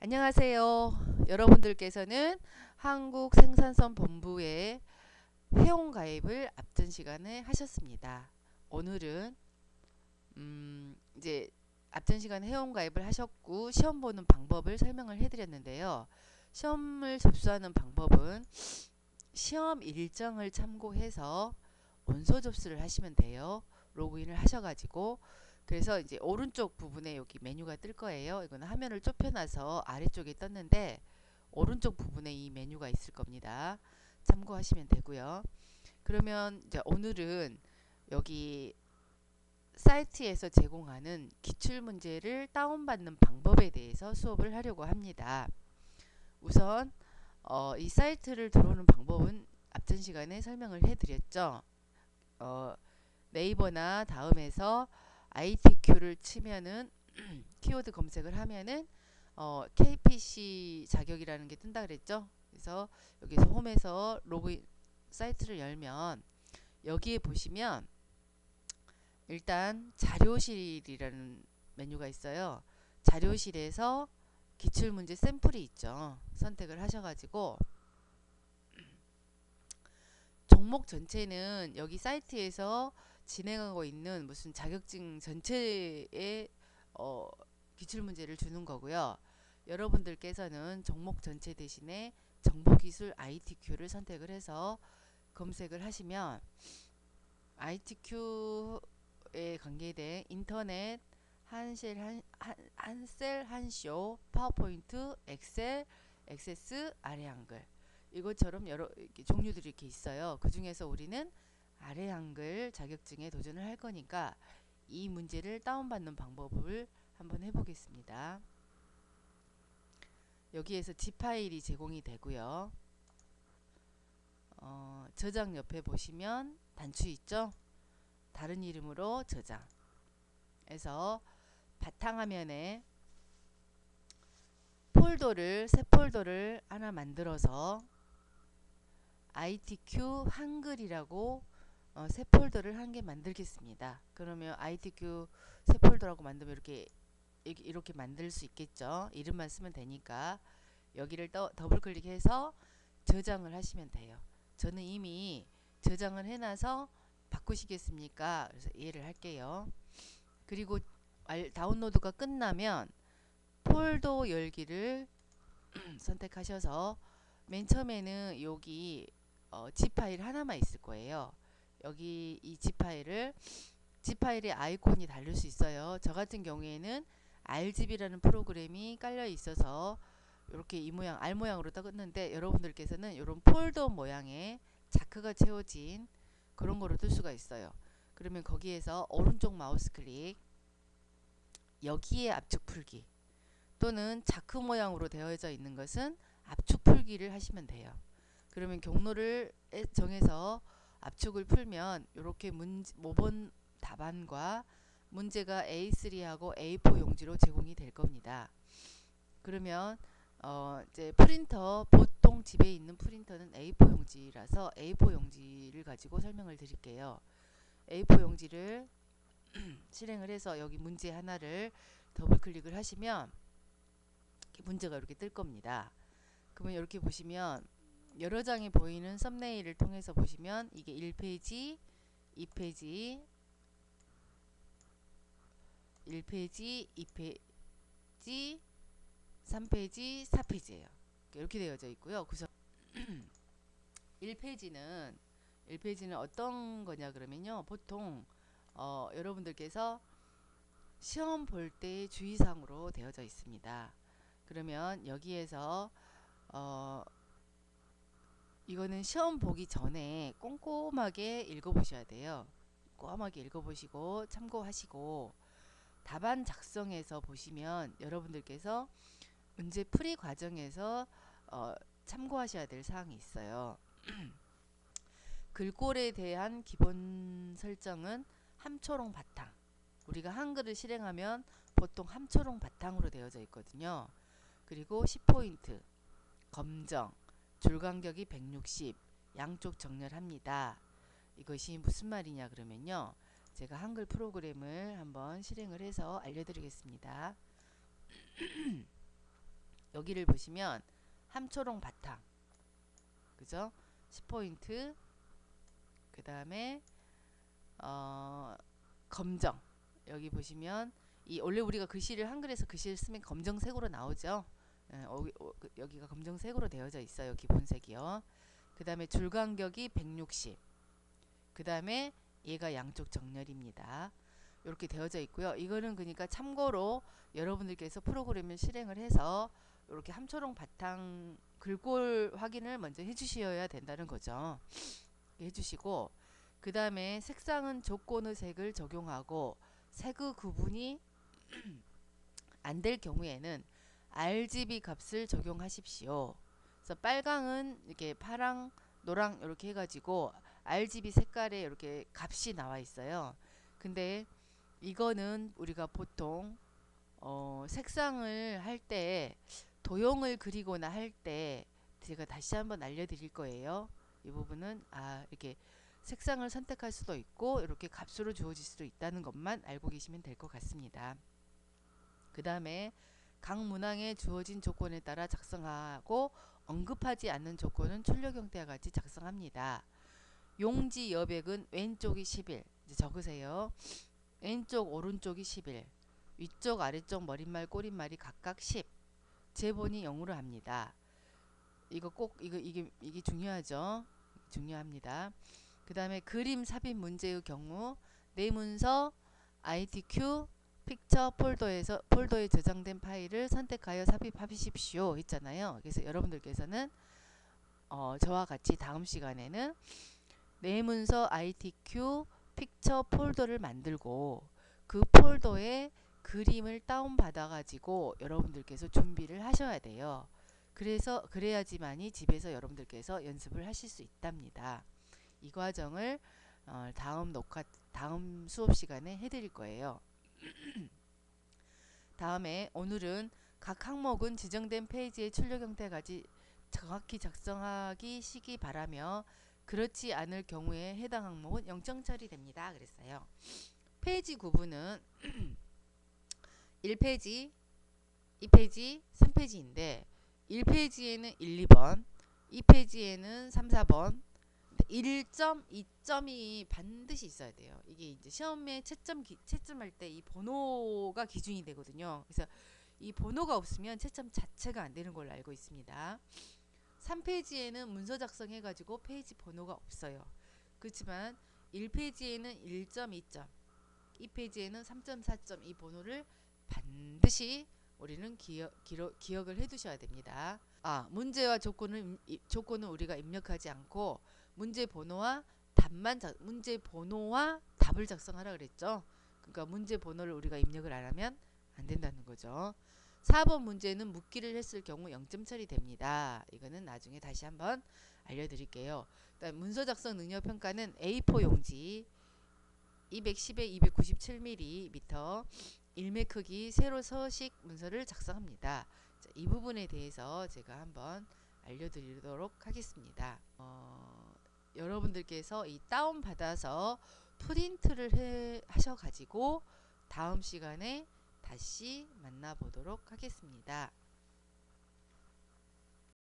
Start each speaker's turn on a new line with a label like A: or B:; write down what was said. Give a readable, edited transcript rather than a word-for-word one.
A: 안녕하세요. 여러분들께서는 한국생산성본부에 회원가입을 앞전 시간에 하셨습니다. 오늘은 이제 앞전 시간에 회원가입을 하셨고 시험 보는 방법을 설명을 해드렸는데요. 시험을 접수하는 방법은 시험 일정을 참고해서 원서 접수를 하시면 돼요. 로그인을 하셔가지고 그래서 이제 오른쪽 부분에 여기 메뉴가 뜰 거예요. 이거는 화면을 좁혀놔서 아래쪽에 떴는데 오른쪽 부분에 이 메뉴가 있을 겁니다. 참고하시면 되고요. 그러면 이제 오늘은 여기 사이트에서 제공하는 기출문제를 다운받는 방법에 대해서 수업을 하려고 합니다. 우선 이 사이트를 들어오는 방법은 앞전 시간에 설명을 해드렸죠. 네이버나 다음에서 ITQ를 치면은 키워드 검색을 하면은 KPC 자격이라는 게 뜬다 그랬죠. 그래서 여기서 홈에서 로그인 사이트를 열면 여기에 보시면 일단 자료실이라는 메뉴가 있어요. 자료실에서 기출문제 샘플이 있죠. 선택을 하셔가지고 종목 전체는 여기 사이트에서 진행하고 있는 무슨 자격증 전체의 기출문제를 주는 거고요. 여러분들께서는 종목 전체 대신에 정보기술 ITQ를 선택을 해서 검색을 하시면 ITQ에 관계된 인터넷 한셀 한쇼 파워포인트 엑셀 액세스 아래 한글 이것처럼 여러 종류들이 이렇게 있어요. 그 중에서 우리는 아래 한글 자격증에 도전을 할 거니까 이 문제를 다운받는 방법을 한번 해보겠습니다. 여기에서 Z 파일이 제공이 되고요. 저장 옆에 보시면 단추 있죠? 다른 이름으로 저장. 해서 바탕화면에 새 폴더를 하나 만들어서 ITQ 한글이라고 새 폴더를 한 개 만들겠습니다. 그러면 ITQ 새 폴더라고 만들면 이렇게 만들 수 있겠죠. 이름만 쓰면 되니까 여기를 더블 클릭해서 저장을 하시면 돼요. 저는 이미 저장을 해놔서 바꾸시겠습니까? 그래서 이해를 할게요. 그리고 다운로드가 끝나면 폴더 열기를 선택하셔서 맨 처음에는 여기 zip 파일 하나만 있을 거예요. 여기 이 zip 파일에 아이콘이 달릴 수 있어요. 저 같은 경우에는 RGB라는 프로그램이 깔려 있어서 이렇게 이 모양 R 모양으로 떴는데 여러분들께서는 이런 폴더 모양의 자크가 채워진 그런 거로 뜰 수가 있어요. 그러면 거기에서 오른쪽 마우스 클릭 여기에 압축 풀기 또는 자크 모양으로 되어져 있는 것은 압축 풀기를 하시면 돼요. 그러면 경로를 정해서 압축을 풀면 이렇게 모본 답안과 문제가 A3하고 A4 용지로 제공이 될 겁니다. 그러면 이제 프린터 보통 집에 있는 프린터는 A4 용지라서 A4 용지를 가지고 설명을 드릴게요. A4 용지를 실행을 해서 여기 문제 하나를 더블 클릭을 하시면 문제가 이렇게 뜰 겁니다. 그러면 이렇게 보시면 여러 장이 보이는 썸네일을 통해서 보시면 이게 1페이지, 2페이지, 1페이지, 2페이지, 3페이지, 4페이지예요. 이렇게 되어져 있고요. 그래서 1페이지는 어떤 거냐 그러면요. 보통 여러분들께서 시험 볼 때의 주의사항으로 되어져 있습니다. 그러면 여기에서 이거는 시험 보기 전에 꼼꼼하게 읽어보셔야 돼요. 꼼꼼하게 읽어보시고 참고하시고 답안 작성에서 보시면 여러분들께서 문제 풀이 과정에서 참고하셔야 될 사항이 있어요. 글꼴에 대한 기본 설정은 함초롱 바탕. 우리가 한글을 실행하면 보통 함초롱 바탕으로 되어져 있거든요. 그리고 10포인트, 검정, 줄간격이 160, 양쪽 정렬합니다. 이것이 무슨 말이냐 그러면요. 제가 한글 프로그램을 한번 실행을 해서 알려드리겠습니다. 여기를 보시면 함초롱 바탕, 그죠? 10포인트, 그 다음에 검정. 여기 보시면 이 원래 우리가 글씨를 한글에서 글씨를 쓰면 검정색으로 나오죠. 여기가 검정색으로 되어져 있어요. 기본색이요. 그 다음에 줄간격이 160. 그 다음에 얘가 양쪽 정렬입니다. 이렇게 되어져 있고요. 이거는 그러니까 참고로 여러분들께서 프로그램을 실행을 해서 이렇게 함초롱 바탕 글꼴 확인을 먼저 해주셔야 된다는 거죠. 해주시고, 그 다음에 색상은 조건의 색을 적용하고 색의 구분이 안 될 경우에는 RGB 값을 적용하십시오. 그래서 빨강은 이렇게 파랑, 노랑 이렇게 해가지고 RGB 색깔에 이렇게 값이 나와 있어요. 근데 이거는 우리가 보통 색상을 할 때, 도형을 그리거나 할 때 제가 다시 한번 알려드릴 거예요. 이 부분은 이렇게 색상을 선택할 수도 있고 이렇게 값으로 주어질 수도 있다는 것만 알고 계시면 될 것 같습니다. 그 다음에 각 문항에 주어진 조건에 따라 작성하고 언급하지 않는 조건은 출력 형태와 같이 작성합니다. 용지 여백은 왼쪽이 11, 이제 적으세요. 왼쪽 오른쪽이 11, 위쪽 아래쪽 머릿말 꼬릿말이 각각 10, 제본이 0으로 합니다. 이거 꼭 이게 중요하죠. 중요합니다. 그 다음에 그림 삽입 문제의 경우 내 문서 ITQ 픽처 폴더에 저장된 파일을 선택하여 삽입하십시오 했잖아요. 그래서 여러분들께서는 저와 같이 다음 시간에는 내 문서 ITQ 픽처 폴더를 만들고 그 폴더에 그림을 다운받아 가지고 여러분들께서 준비를 하셔야 돼요. 그래야지만이 집에서 여러분들께서 연습을 하실 수 있답니다. 이 과정을 다음 수업 시간에 해드릴 거예요. 다음에 오늘은 각 항목은 지정된 페이지의 출력 형태까지 정확히 작성하기 시기 바라며 그렇지 않을 경우에 해당 항목은 영정 처리됩니다. 그랬어요. 페이지 구분은 1페이지, 2페이지, 3페이지인데 1페이지에는 1, 2번, 2페이지에는 3, 4번, 1점, 2점이 반드시 있어야 돼요. 이게 이제 시험에 채점할 때 이 번호가 기준이 되거든요. 그래서 이 번호가 없으면 채점 자체가 안 되는 걸로 알고 있습니다. 3페이지에는 문서 작성해가지고 페이지 번호가 없어요. 그렇지만 1페이지에는 1점, 2점, 2페이지에는 3점, 4점 이 번호를 반드시 우리는 기억을 해두셔야 됩니다. 문제와 조건은 우리가 입력하지 않고 문제 번호와 답을 작성하라 그랬죠. 그러니까 문제 번호를 우리가 입력을 안 하면 안 된다는 거죠. 4번 문제는 묻기를 했을 경우 0점 처리됩니다. 이거는 나중에 다시 한번 알려드릴게요. 그다음 문서 작성 능력 평가는 A4 용지 210에 297mm 1매 크기 세로 서식 문서를 작성합니다. 자, 이 부분에 대해서 제가 한번 알려드리도록 하겠습니다. 여러분들께서 이 다운 받아서 프린트를 하셔가지고 다음 시간에 다시 만나보도록 하겠습니다.